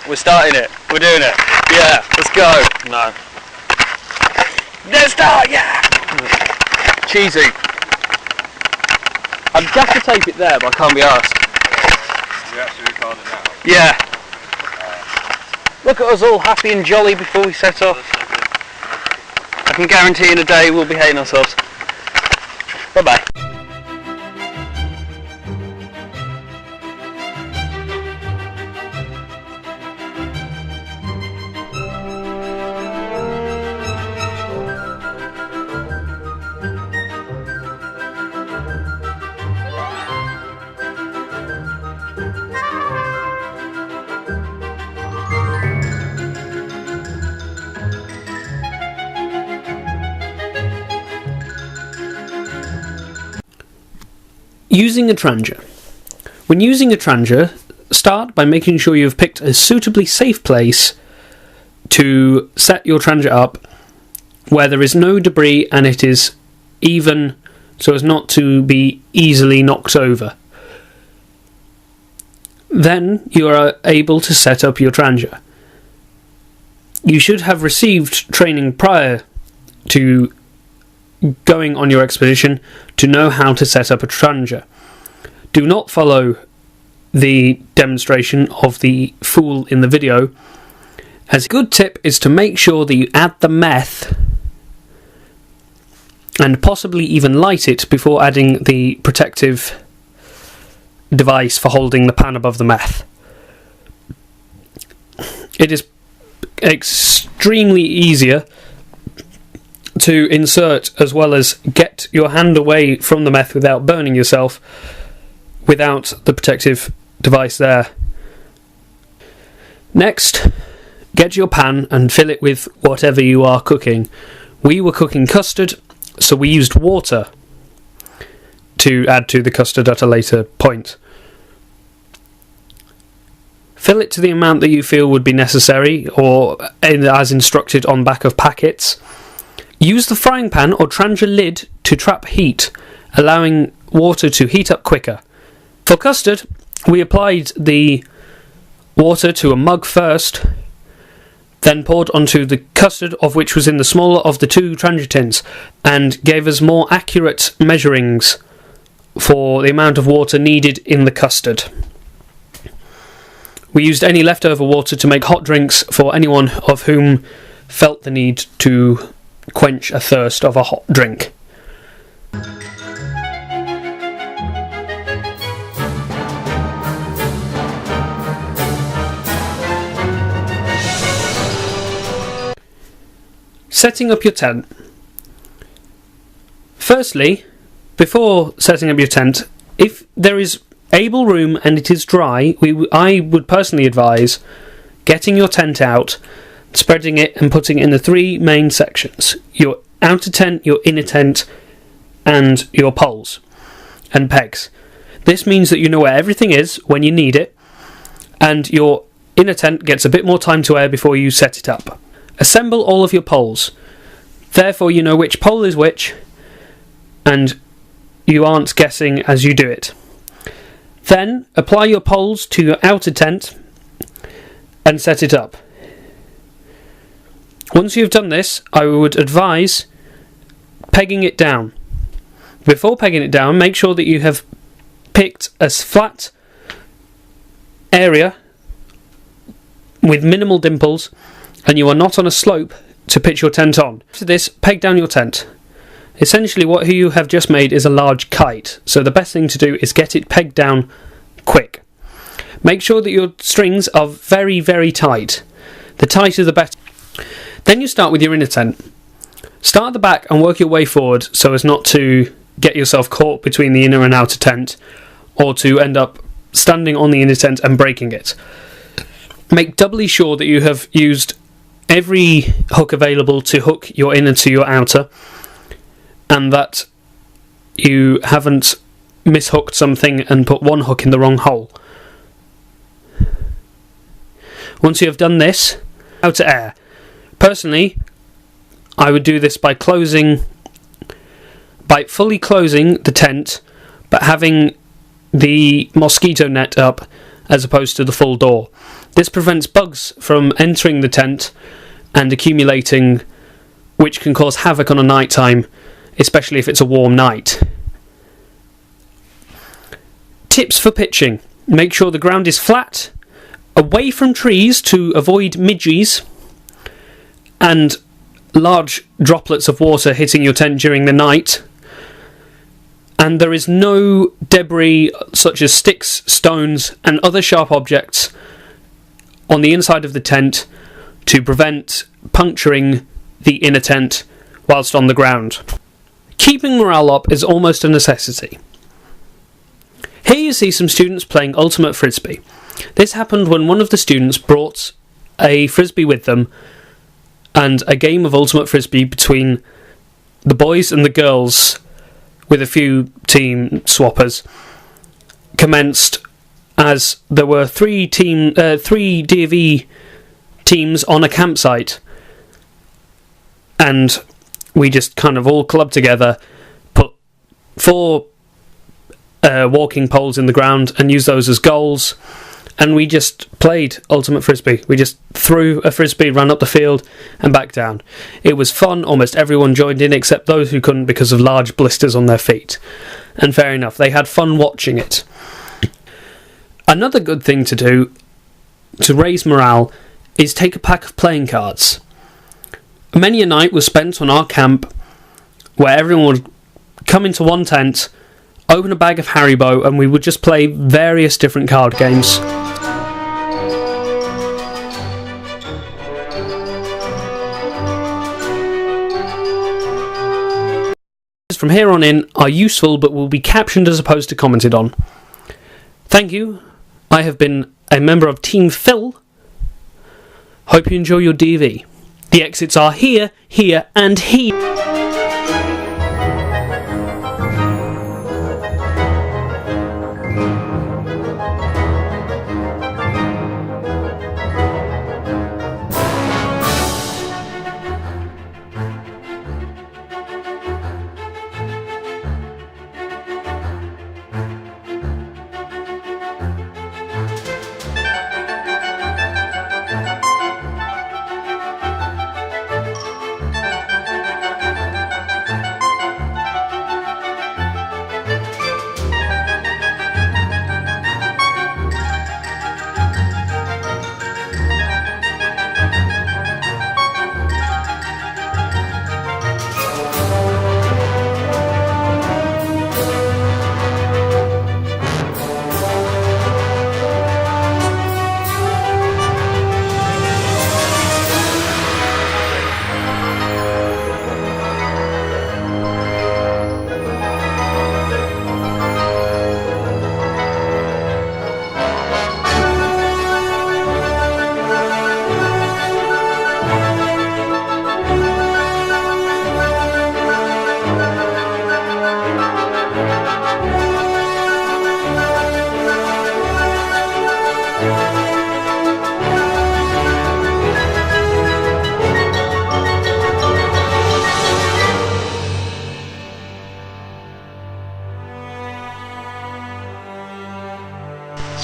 We're starting it. We're doing it. Yeah, let's go. No. Let's start, yeah! Cheesy. I'd have to tape it there, but I can't be asked. We actually recording now? Yeah. Look at us all happy and jolly before we set off. I can guarantee in a day we'll be hating ourselves. Bye bye. Using a trancher. When using a trancher, start by making sure you've picked a suitably safe place to set your trancher up where there is no debris and it is even so as not to be easily knocked over. Then you are able to set up your trancher. You should have received training prior to going on your expedition to know how to set up a trancher. Do not follow the demonstration of the fool in the video, as a good tip is to make sure that you add the meth and possibly even light it before adding the protective device for holding the pan above the meth. It is extremely easier to insert as well as get your hand away from the meth without burning yourself without the protective device there. Next, get your pan and fill it with whatever you are cooking. We were cooking custard, so we used water to add to the custard at a later point. Fill it to the amount that you feel would be necessary, or as instructed on back of packets. Use the frying pan or trancher lid to trap heat, allowing water to heat up quicker. For custard, we applied the water to a mug first, then poured onto the custard, of which was in the smaller of the two trancher tins, and gave us more accurate measurings for the amount of water needed in the custard. We used any leftover water to make hot drinks for anyone of whom felt the need to quench a thirst of a hot drink. Setting up your tent. Firstly, before setting up your tent, if there is able room and it is dry, I would personally advise getting your tent out, spreading it and putting it in the three main sections: your outer tent, your inner tent, and your poles and pegs. This means that you know where everything is when you need it, and your inner tent gets a bit more time to air before you set it up. Assemble all of your poles. Therefore you know which pole is which, and you aren't guessing as you do it. Then apply your poles to your outer tent and set it up. Once you've done this, I would advise pegging it down. Before pegging it down, make sure that you have picked a flat area with minimal dimples and you are not on a slope to pitch your tent on. After this, peg down your tent. Essentially what you have just made is a large kite, so the best thing to do is get it pegged down quick. Make sure that your strings are very, very tight. The tighter the better. Then you start with your inner tent. Start at the back and work your way forward so as not to get yourself caught between the inner and outer tent, or to end up standing on the inner tent and breaking it. Make doubly sure that you have used every hook available to hook your inner to your outer, and that you haven't mishooked something and put one hook in the wrong hole. Once you have done this, outer air. Personally, I would do this by fully closing the tent, but having the mosquito net up as opposed to the full door. This prevents bugs from entering the tent and accumulating, which can cause havoc on a night time, especially if it's a warm night. Tips for pitching. Make sure the ground is flat, away from trees to avoid midges, and large droplets of water hitting your tent during the night. And there is no debris such as sticks, stones, and other sharp objects on the inside of the tent to prevent puncturing the inner tent whilst on the ground. Keeping morale up is almost a necessity. Here you see some students playing ultimate frisbee. This happened when one of the students brought a frisbee with them, and a game of ultimate frisbee between the boys and the girls, with a few team swappers, commenced as there were three D&V teams on a campsite, and we just kind of all clubbed together, put 4 walking poles in the ground and used those as goals, and we just played ultimate frisbee. We just threw a frisbee, ran up the field and back down. It was fun. Almost everyone joined in except those who couldn't because of large blisters on their feet. And fair enough, they had fun watching it. Another good thing to do to raise morale is take a pack of playing cards. Many a night was spent on our camp where everyone would come into one tent, open a bag of Haribo, and we would just play various different card games. From here on in are useful but will be captioned as opposed to commented on. Thank you. I have been a member of Team Phill. Hope you enjoy your DV. The exits are here, here and here.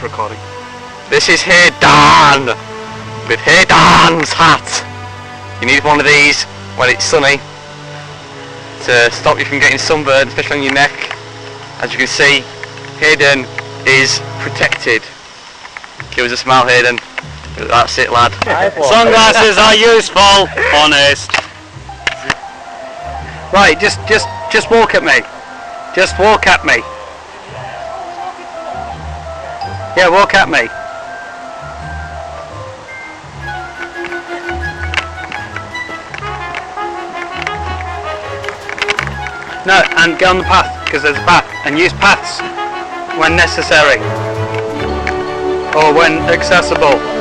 Recording. This is Hey Dan with Hey Dan's hat. You need one of these when it's sunny to stop you from getting sunburned, especially on your neck. As you can see, Hayden is protected. Give us a smile, Hayden. That's it, lad. Sunglasses are useful. Honest. Right, just walk at me. Just walk at me. Yeah, walk at me. No, and get on the path, because there's a path, and use paths when necessary, or when accessible.